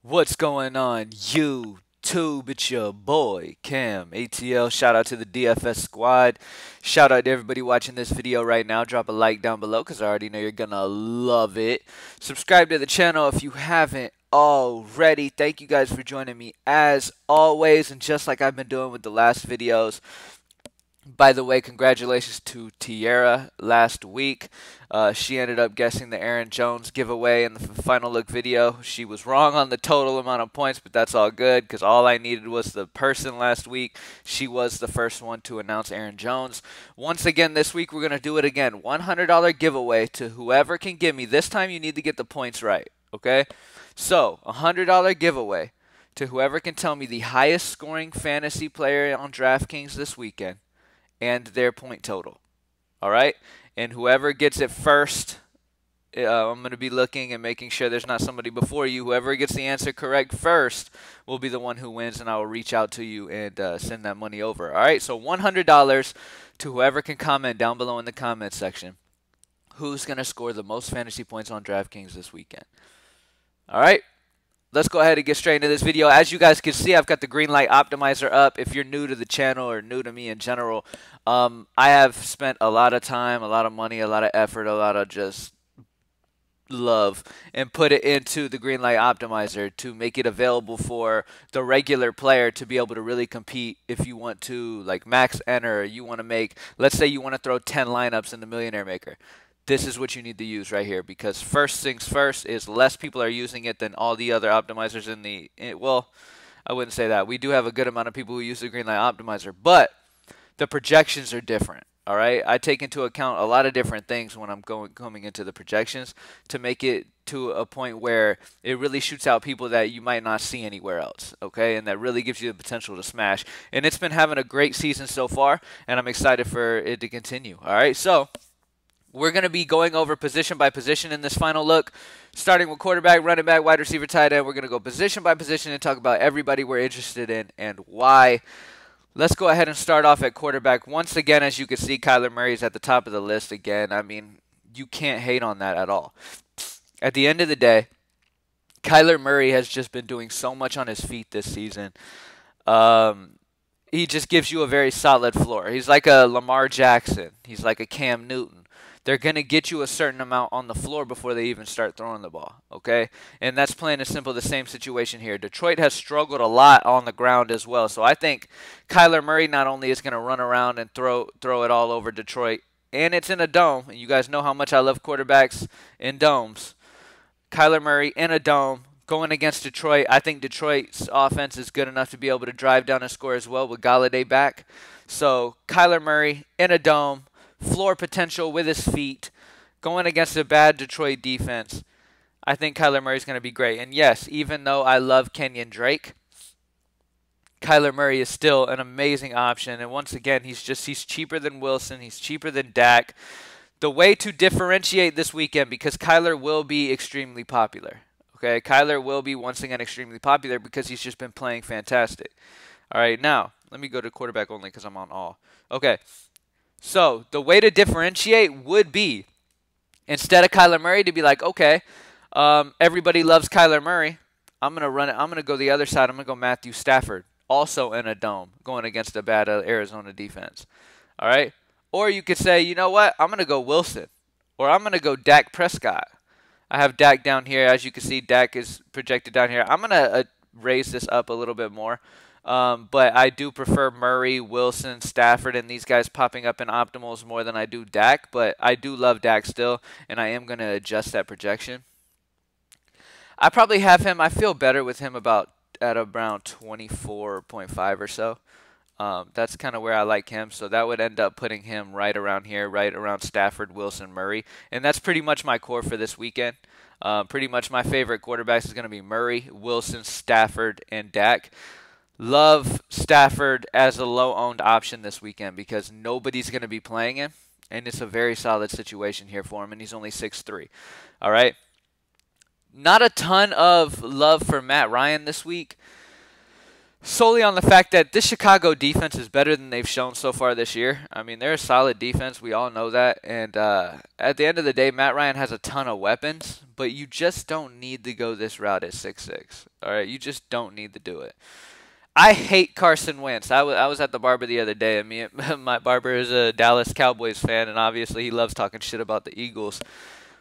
What's going on, YouTube? It's your boy, CamATL. Shout out to the DFS squad. Shout out to everybody watching this video right now. Drop a like down below because I already know you're going to love it. Subscribe to the channel if you haven't already. Thank you guys for joining me as always. And just like I've been doing with the last videos, by the way, congratulations to Tiara last week. She ended up guessing the Aaron Jones giveaway in the final look video. She was wrong on the total amount of points, but that's all good because all I needed was the person last week. She was the first one to announce Aaron Jones. Once again, this week we're going to do it again. $100 giveaway to whoever can give me. This time you need to get the points right, okay? So, $100 giveaway to whoever can tell me the highest scoring fantasy player on DraftKings this weekend and their point total. All right? And whoever gets it first, I'm going to be looking and making sure there's not somebody before you. Whoever gets the answer correct first will be the one who wins, and I will reach out to you and send that money over. All right? So $100 to whoever can comment down below in the comment section. Who's going to score the most fantasy points on DraftKings this weekend? All right? Let's go ahead and get straight into this video. As you guys can see, I've got the green light optimizer up. If you're new to the channel or new to me in general, I have spent a lot of time, a lot of money, a lot of effort, a lot of just love and put it into the green light optimizer to make it available for the regular player to be able to really compete. If you want to like max enter, you want to make, let's say you want to throw 10 lineups in the Millionaire Maker. This is what you need to use right here, because first things first is less people are using it than all the other optimizers well, I wouldn't say that. We do have a good amount of people who use the Greenlight Optimizer, but the projections are different. All right, I take into account a lot of different things when I'm coming into the projections to make it to a point where it really shoots out people that you might not see anywhere else, okay? And that really gives you the potential to smash. And it's been having a great season so far, and I'm excited for it to continue. All right, so we're going to be going over position by position in this final look, starting with quarterback, running back, wide receiver, tight end. We're going to go position by position and talk about everybody we're interested in and why. Let's go ahead and start off at quarterback. Once again, as you can see, Kyler Murray is at the top of the list again. I mean, you can't hate on that at all. At the end of the day, Kyler Murray has just been doing so much on his feet this season. He just gives you a very solid floor. He's like a Lamar Jackson. He's like a Cam Newton. They're going to get you a certain amount on the floor before they even start throwing the ball, okay? And that's plain and simple the same situation here. Detroit has struggled a lot on the ground as well. So I think Kyler Murray not only is going to run around and throw it all over Detroit, and it's in a dome. And you guys know how much I love quarterbacks in domes. Kyler Murray in a dome going against Detroit. I think Detroit's offense is good enough to be able to drive down and score as well with Galladay back. So Kyler Murray in a dome. Floor potential with his feet, going against a bad Detroit defense. I think Kyler Murray is going to be great. And yes, even though I love Kenyon Drake, Kyler Murray is still an amazing option. And once again, he's cheaper than Wilson. He's cheaper than Dak. The way to differentiate this weekend, because Kyler will be extremely popular. Okay, Kyler will be once again extremely popular because he's just been playing fantastic. All right, now let me go to quarterback only because I'm on all. Okay. So the way to differentiate would be, instead of Kyler Murray, to be like, okay, everybody loves Kyler Murray. I'm gonna go the other side. I'm gonna go Matthew Stafford, also in a dome, going against a bad Arizona defense. All right. Or you could say, you know what? I'm gonna go Wilson, or I'm gonna go Dak Prescott. I have Dak down here. As you can see, Dak is projected down here. I'm gonna raise this up a little bit more. But I do prefer Murray, Wilson, Stafford, and these guys popping up in optimals more than I do Dak. But I do love Dak still, and I am going to adjust that projection. I probably have him. I feel better with him at around 24.5 or so. That's kind of where I like him. So that would end up putting him right around here, right around Stafford, Wilson, Murray. And that's pretty much my core for this weekend. Pretty much my favorite quarterbacks is going to be Murray, Wilson, Stafford, and Dak. Love Stafford as a low-owned option this weekend because nobody's going to be playing him, and it's a very solid situation here for him, and he's only 6'3". All right? Not a ton of love for Matt Ryan this week. solely on the fact that this Chicago defense is better than they've shown so far this year. I mean, they're a solid defense. We all know that. And at the end of the day, Matt Ryan has a ton of weapons, but you just don't need to go this route at 6'6". All right, you just don't need to do it. I hate Carson Wentz. I was at the barber the other day, and my barber is a Dallas Cowboys fan, and obviously he loves talking shit about the Eagles.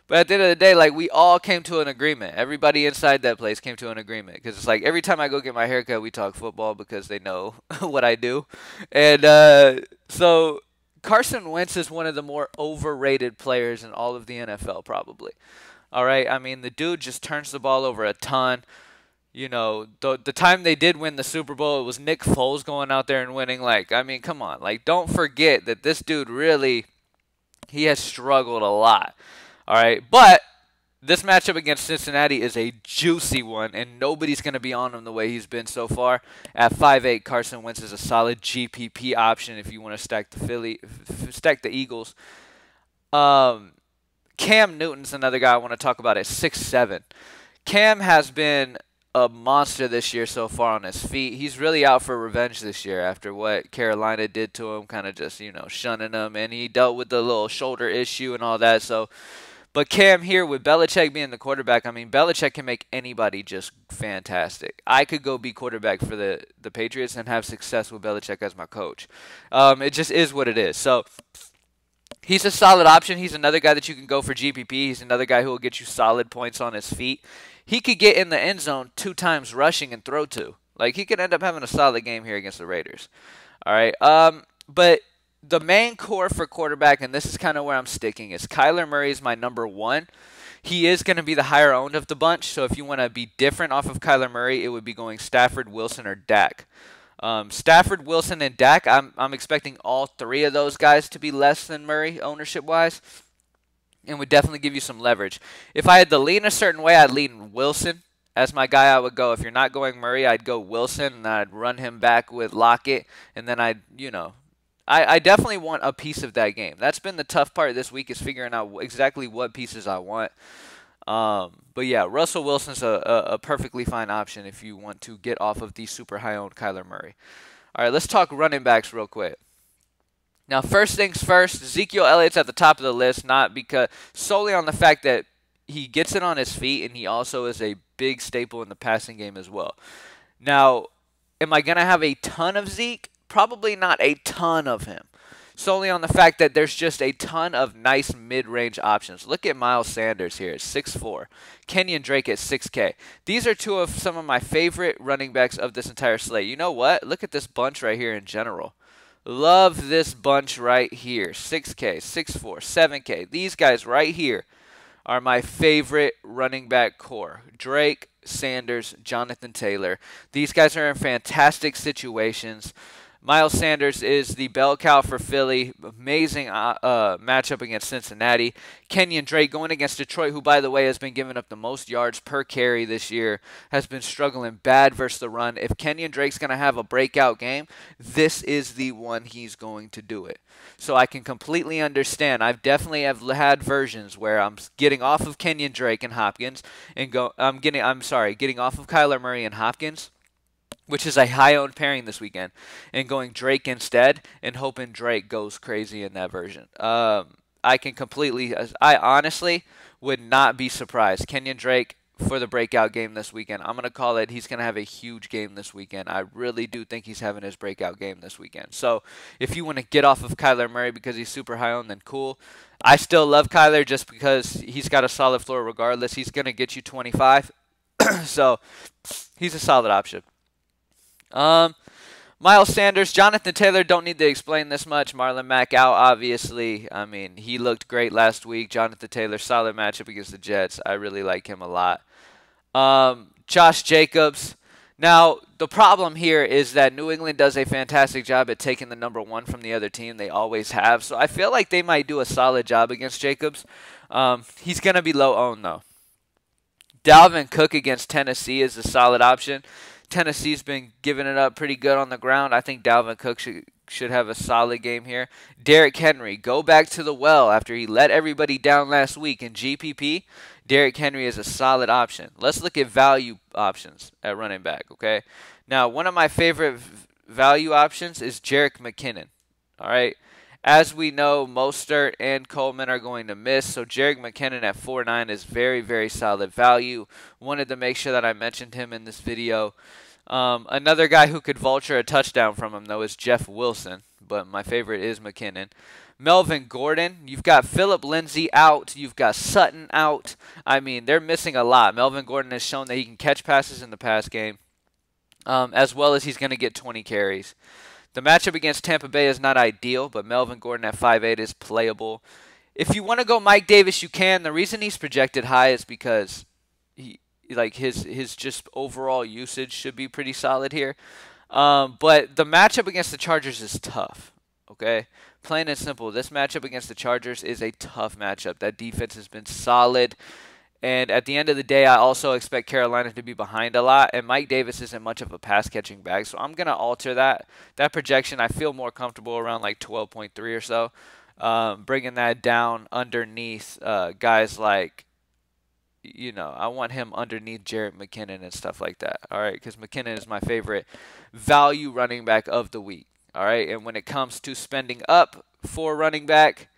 But at the end of the day, like, we all came to an agreement. Everybody inside that place came to an agreement. Because it's like every time I go get my haircut, we talk football because they know what I do. And so Carson Wentz is one of the more overrated players in all of the NFL, probably. All right? I mean, the dude just turns the ball over a ton. You know, the time they did win the Super Bowl, it was Nick Foles going out there and winning. Like, I mean, come on. Like, don't forget that this dude really, he has struggled a lot. All right, but this matchup against Cincinnati is a juicy one, and nobody's going to be on him the way he's been so far. At 5'8", Carson Wentz is a solid GPP option if you want to stack the Eagles. Cam Newton's another guy I want to talk about at 6'7". Cam has been a monster this year so far on his feet. He's really out for revenge this year after what Carolina did to him, kind of just, you know, shunning him, and he dealt with the little shoulder issue and all that, so... But Cam here, with Belichick being the quarterback, I mean, Belichick can make anybody just fantastic. I could go be quarterback for the Patriots and have success with Belichick as my coach. It just is what it is. So he's a solid option. He's another guy that you can go for GPP. He's another guy who will get you solid points on his feet. He could get in the end zone 2 times rushing and throw 2. Like, he could end up having a solid game here against the Raiders. All right. But the main core for quarterback, and this is kind of where I'm sticking, is Kyler Murray is my number 1. He is going to be the higher owned of the bunch, so if you want to be different off of Kyler Murray, it would be going Stafford, Wilson, or Dak. Stafford, Wilson, and Dak, I'm expecting all 3 of those guys to be less than Murray ownership-wise, and would definitely give you some leverage. If I had to lean a certain way, I'd lean Wilson. As my guy, I would go, if you're not going Murray, I'd go Wilson, and I'd run him back with Lockett, and then I'd, you know... I definitely want a piece of that game. That's been the tough part this week, is figuring out exactly what pieces I want. But yeah, Russell Wilson's a perfectly fine option if you want to get off of the super high-owned Kyler Murray. All right, let's talk running backs real quick. Now, first things first, Ezekiel Elliott's at the top of the list, not because solely on the fact that he gets it on his feet, and he also is a big staple in the passing game as well. Now, am I going to have a ton of Zeke? Probably not a ton of him, solely on the fact that there's just a ton of nice mid-range options. Look at Miles Sanders here at 6'4", Kenyon Drake at 6K. These are 2 of some of my favorite running backs of this entire slate. You know what? Look at this bunch right here in general. Love this bunch right here. 6K, 6'4", 7K. These guys right here are my favorite running back core. Drake, Sanders, Jonathan Taylor. These guys are in fantastic situations. Miles Sanders is the bell cow for Philly. Amazing matchup against Cincinnati. Kenyon Drake going against Detroit, who, by the way, has been giving up the most yards per carry this year, has been struggling bad versus the run. If Kenyon Drake's going to have a breakout game, this is the one he's going to do it. So I can completely understand. I've definitely had versions where I'm getting off of Kenyon Drake and Hopkins and getting off of Kyler Murray and Hopkins, which is a high-owned pairing this weekend, and going Drake instead and hoping Drake goes crazy in that version. I honestly would not be surprised. Kenyon Drake for the breakout game this weekend. I'm going to call it, he's going to have a huge game this weekend. I really do think he's having his breakout game this weekend. So if you want to get off of Kyler Murray because he's super high-owned, then cool. I still love Kyler just because he's got a solid floor regardless. He's going to get you 25. So he's a solid option. Miles Sanders, Jonathan Taylor, don't need to explain this much. Marlon Mack out, obviously. I mean, he looked great last week. Jonathan Taylor, solid matchup against the Jets. I really like him a lot. Josh Jacobs. Now, the problem here is that New England does a fantastic job at taking the number 1 from the other team. They always have. So I feel like they might do a solid job against Jacobs. He's going to be low owned, though. Dalvin Cook against Tennessee is a solid option. Tennessee's been giving it up pretty good on the ground. I think Dalvin Cook should have a solid game here. Derrick Henry, go back to the well after he let everybody down last week in GPP. Derrick Henry is a solid option. Let's look at value options at running back, okay? Now, one of my favorite value options is Jerick McKinnon, all right? As we know, Mostert and Coleman are going to miss, so Jerick McKinnon at 4.9 is very, very solid value. Wanted to make sure that I mentioned him in this video. Another guy who could vulture a touchdown from him, though, is Jeff Wilson, but my favorite is McKinnon. Melvin Gordon, you've got Phillip Lindsay out, you've got Sutton out. I mean, they're missing a lot. Melvin Gordon has shown that he can catch passes in the pass game, as well as he's going to get 20 carries. The matchup against Tampa Bay is not ideal, but Melvin Gordon at 5.8 is playable. If you want to go Mike Davis, you can. The reason he's projected high is because his just overall usage should be pretty solid here. But the matchup against the Chargers is tough, okay? Plain and simple, this matchup against the Chargers is a tough matchup. That defense has been solid. And at the end of the day, I also expect Carolina to be behind a lot. And Mike Davis isn't much of a pass-catching back. So I'm going to alter that projection. I feel more comfortable around like 12.3 or so. Bringing that down underneath guys like, I want him underneath Jerick McKinnon and stuff like that. All right, because McKinnon is my favorite value running back of the week. All right, and when it comes to spending up for running back,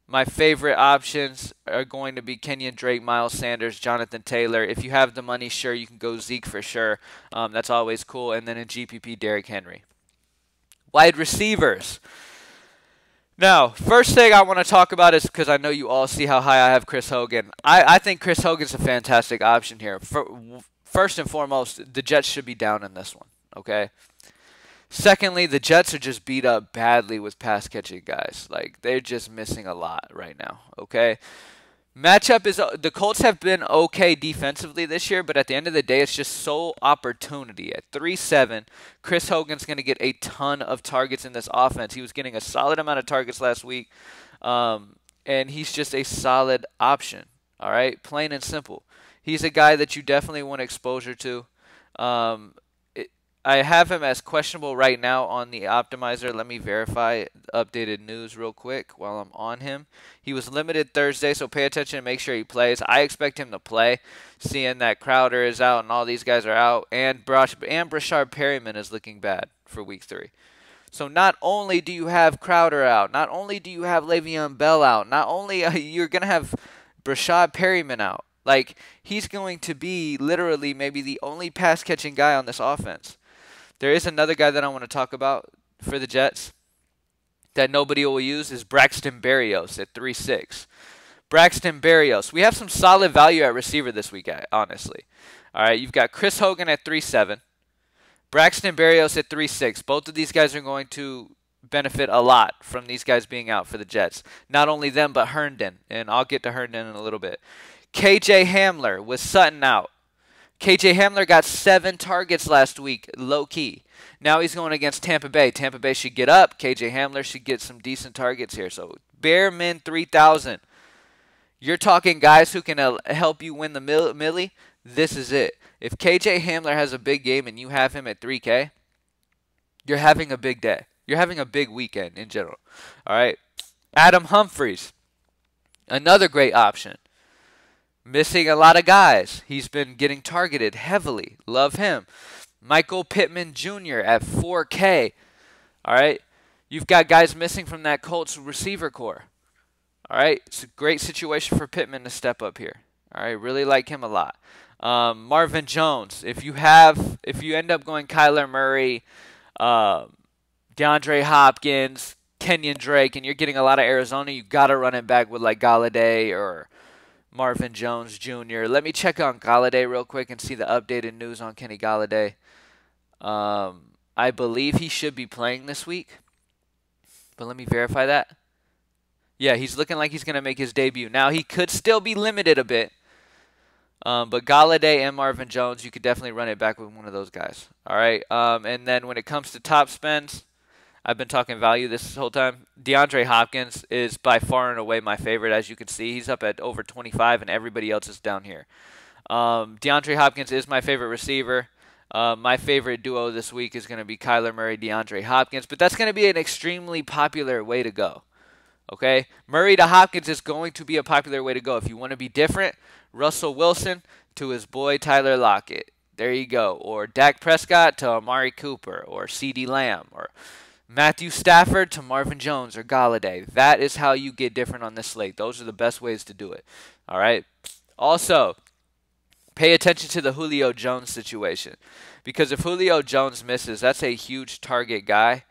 my favorite options are going to be Kenyon Drake, Miles Sanders, Jonathan Taylor. If you have the money, sure, you can go Zeke for sure. That's always cool. And then in GPP, Derrick Henry. Wide receivers. Now, first thing I want to talk about is because I know you all see how high I have Chris Hogan. I think Chris Hogan's a fantastic option here. First and foremost, the Jets should be down in this one, okay? Secondly, the Jets are just beat up badly with pass-catching guys. Like, they're just missing a lot right now, okay? Matchup is the Colts have been okay defensively this year, but at the end of the day, it's just sole opportunity. At 3.7, Chris Hogan's going to get a ton of targets in this offense. He was getting a solid amount of targets last week, and he's just a solid option, all right? Plain and simple. He's a guy that you definitely want exposure to. I have him as questionable right now on the optimizer. Let me verify updated news real quick while I'm on him. He was limited Thursday, so pay attention and make sure he plays. I expect him to play, seeing that Crowder is out and all these guys are out, and Brashard Perryman is looking bad for week 3. So not only do you have Crowder out, not only do you have Le'Veon Bell out, not only you're going to have Brashard Perryman out. Like, he's going to be literally maybe the only pass-catching guy on this offense. There is another guy that I want to talk about for the Jets that nobody will use is Braxton Berrios at 3.6. Braxton Berrios. We have some solid value at receiver this week, honestly. All right, you've got Chris Hogan at 3.7. Braxton Berrios at 3.6. Both of these guys are going to benefit a lot from these guys being out for the Jets. Not only them, but Herndon. And I'll get to Herndon in a little bit. KJ Hamler with Sutton out. KJ Hamler got 7 targets last week, low-key. Now he's going against Tampa Bay. Tampa Bay should get up. KJ Hamler should get some decent targets here. So, bare min 3,000. You're talking guys who can help you win the millie. This is it. If KJ Hamler has a big game and you have him at 3K, you're having a big day. You're having a big weekend in general. All right. Adam Humphries, another great option. Missing a lot of guys. He's been getting targeted heavily. Love him. Michael Pittman Jr. at 4K. All right. You've got guys missing from that Colts receiver core. All right. It's a great situation for Pittman to step up here. All right. Really like him a lot. Marvin Jones. If you end up going Kyler Murray, DeAndre Hopkins, Kenyon Drake, and you're getting a lot of Arizona, you got to run it back with like Galladay or Marvin Jones Jr. Let me check on Galladay real quick and see the updated news on Kenny Galladay. I believe he should be playing this week, but let me verify that. Yeah, he's looking like he's going to make his debut. Now, he could still be limited a bit, but Galladay and Marvin Jones, you could definitely run it back with one of those guys. All right, and then when it comes to top spends, I've been talking value this whole time. DeAndre Hopkins is by far and away my favorite. As you can see, he's up at over 25, and everybody else is down here. DeAndre Hopkins is my favorite receiver. My favorite duo this week is going to be Kyler Murray, DeAndre Hopkins, but that's going to be an extremely popular way to go. Okay? Murray to Hopkins is going to be a popular way to go. If you want to be different, Russell Wilson to his boy Tyler Lockett. There you go. Or Dak Prescott to Amari Cooper, or CeeDee Lamb, or Matthew Stafford to Marvin Jones or Galladay. That is how you get different on this slate. Those are the best ways to do it. All right? Also, pay attention to the Julio Jones situation, because if Julio Jones misses, that's a huge target guy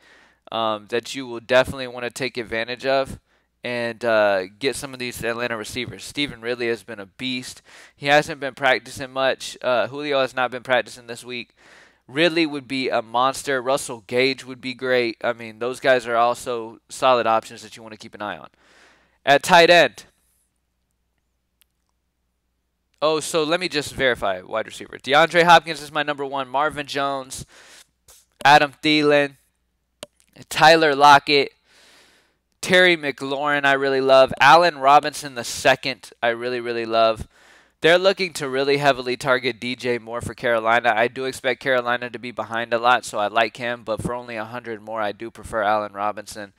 that you will definitely want to take advantage of and get some of these Atlanta receivers. Stephen Ridley has been a beast. He hasn't been practicing much. Julio has not been practicing this week. Ridley would be a monster. Russell Gage would be great. I mean, those guys are also solid options that you want to keep an eye on. At tight end. Oh, so let me just verify wide receiver. DeAndre Hopkins is my number one. Marvin Jones, Adam Thielen, Tyler Lockett, Terry McLaurin I really love. Allen Robinson the second I really love. They're looking to really heavily target DJ Moore for Carolina. I do expect Carolina to be behind a lot, so I like him. But for only 100 more, I do prefer Allen Robinson.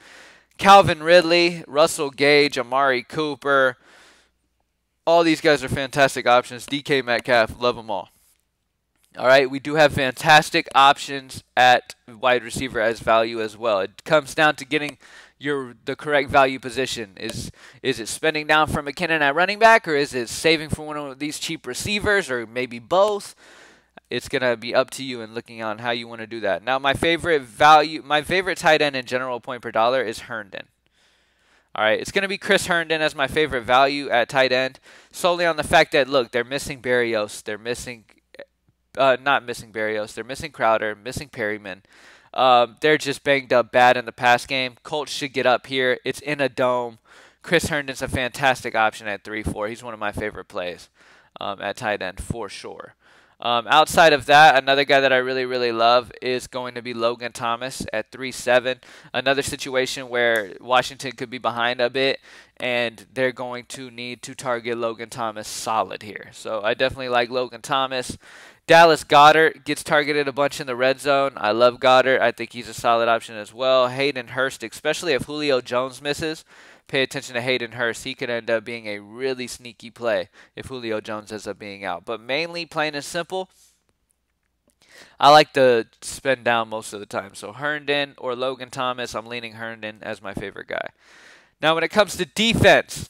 Calvin Ridley, Russell Gage, Amari Cooper. All these guys are fantastic options. DK Metcalf, love them all. All right, we do have fantastic options at wide receiver as value as well. It comes down to getting the correct value position. Is it spending down for McKinnon at running back, or is it saving for one of these cheap receivers, or maybe both? It's going to be up to you and looking on how you want to do that. Now, my favorite tight end in general point per dollar is Herndon. All right, it's going to be Chris Herndon as my favorite value at tight end, solely on the fact that, look, they're missing Berrios, they're missing not missing Berrios, they're missing Crowder, missing Perryman. They're just banged up bad in the pass game. Colts should get up here. It's in a dome. Chris Herndon's a fantastic option at 3-4. He's one of my favorite plays at tight end for sure. Outside of that, another guy that I really love is going to be Logan Thomas at 3-7. Another situation where Washington could be behind a bit, and they're going to need to target Logan Thomas solid here. So I definitely like Logan Thomas. Dallas Goedert gets targeted a bunch in the red zone. I love Goedert. I think he's a solid option as well. Hayden Hurst, especially if Julio Jones misses. Pay attention to Hayden Hurst. He could end up being a really sneaky play if Julio Jones ends up being out. But mainly, plain and simple, I like to spend down most of the time. So Herndon or Logan Thomas, I'm leaning Herndon as my favorite guy. Now, when it comes to defense,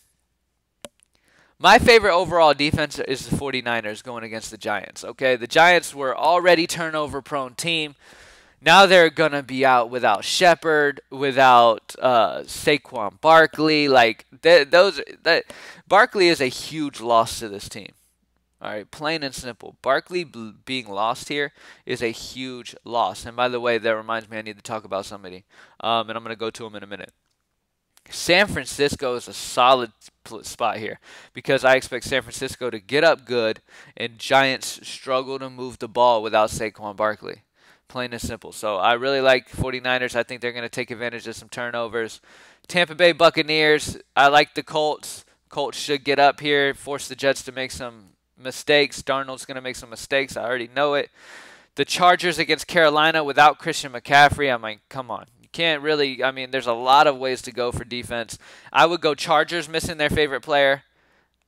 my favorite overall defense is the 49ers going against the Giants. Okay, the Giants were already turnover-prone team. Now they're going to be out without Shepard, without Saquon Barkley. Like, Barkley is a huge loss to this team. All right, plain and simple. Barkley being lost here is a huge loss. And by the way, that reminds me I need to talk about somebody. And I'm going to go to him in a minute. San Francisco is a solid spot here because I expect San Francisco to get up good and Giants struggle to move the ball without Saquon Barkley. Plain and simple. So I really like 49ers. I think they're going to take advantage of some turnovers. Tampa Bay Buccaneers, I like the Colts. Colts should get up here, force the Jets to make some mistakes. Darnold's going to make some mistakes. I already know it. The Chargers against Carolina without Christian McCaffrey. I mean, come on. You can't really, I mean, there's a lot of ways to go for defense. I would go Chargers missing their favorite player.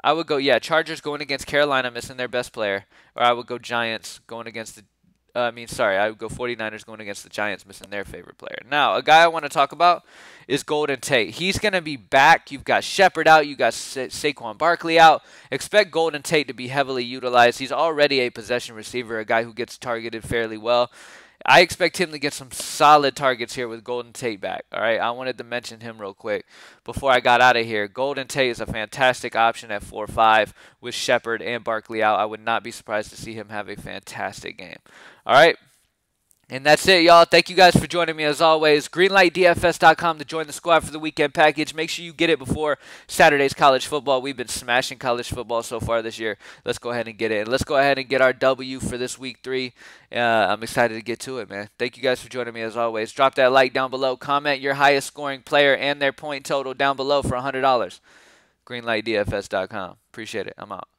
I would go, Chargers going against Carolina missing their best player. Or I would go Giants going against I would go 49ers going against the Giants missing their favorite player. Now, a guy I want to talk about is Golden Tate. He's going to be back. You've got Shepard out. You've got Saquon Barkley out. Expect Golden Tate to be heavily utilized. He's already a possession receiver, a guy who gets targeted fairly well. I expect him to get some solid targets here with Golden Tate back. All right, I wanted to mention him real quick before I got out of here. Golden Tate is a fantastic option at 4-5 with Shepard and Barkley out. I would not be surprised to see him have a fantastic game. All right. And that's it, y'all. Thank you guys for joining me as always. GreenlightDFS.com to join the squad for the weekend package. Make sure you get it before Saturday's college football. We've been smashing college football so far this year. Let's go ahead and get it. And let's go ahead and get our W for this week 3. I'm excited to get to it, man. Thank you guys for joining me as always. Drop that like down below. Comment your highest scoring player and their point total down below for $100. GreenlightDFS.com. Appreciate it. I'm out.